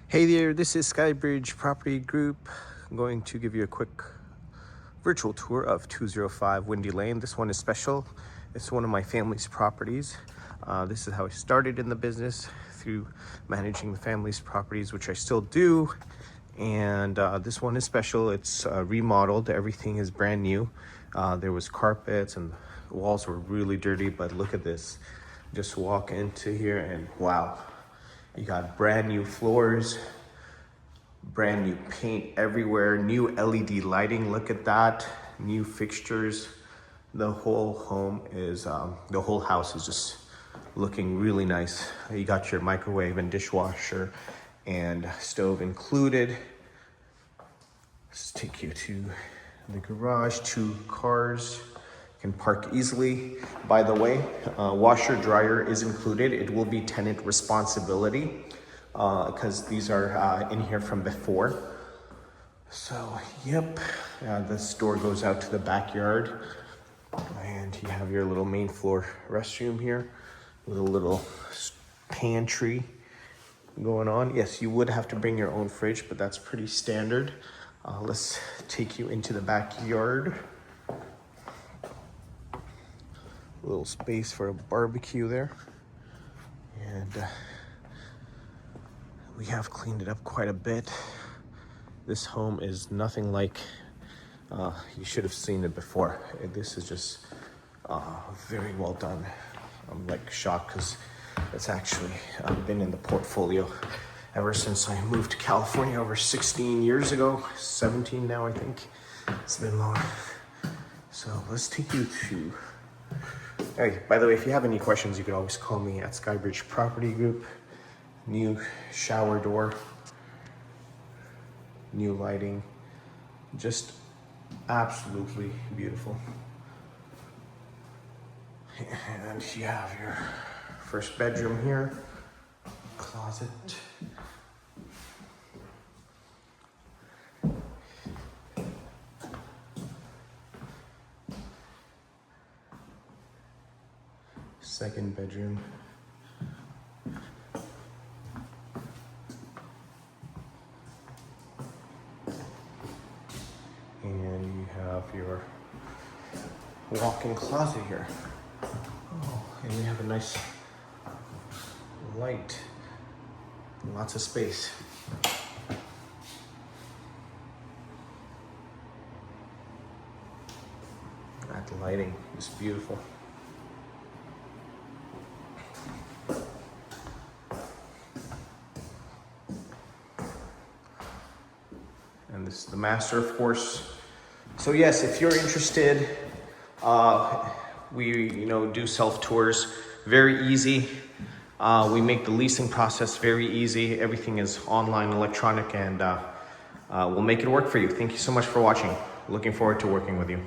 Hey there, this is Skybridge Property Group. I'm going to give you a quick virtual tour of 205 Windy Lane. This one is special. It's one of my family's properties. This is how I started in the business, through managing the family's properties, which I still do. And this one is special. It's remodeled. Everything is brand new. There was carpets and the walls were really dirty, but look at this. Just walk into here and wow. You got brand new floors, brand new paint everywhere, new LED lighting, look at that, new fixtures. The whole the whole house is just looking really nice. You got your microwave and dishwasher and stove included. Let's take you to the garage, 2 cars. Can park easily. By the way, washer dryer is included. It will be tenant responsibility because these are in here from before. So yep, this door goes out to the backyard, and you have your little main floor restroom here with a little pantry going on. Yes, you would have to bring your own fridge, but that's pretty standard. Let's take you into the backyard. Little space for a barbecue there, and we have cleaned it up quite a bit. This home is nothing like you should have seen it before. This is just very well done. I'm like shocked because it's actually been in the portfolio ever since I moved to California over 16 years ago. 17 now, I think. It's been long. So let's take you to. Hey, by the way, if you have any questions, you can always call me at Skybridge Property Group. New shower door, new lighting, just absolutely beautiful. And you have your first bedroom here, closet. Second bedroom. And you have your walk-in closet here. Oh, and you have a nice light. Lots of space. That lighting is beautiful. And this is the master, of course. So yes, if you're interested, we do self-tours, very easy. We make the leasing process very easy. Everything is online, electronic, and we'll make it work for you. Thank you so much for watching. Looking forward to working with you.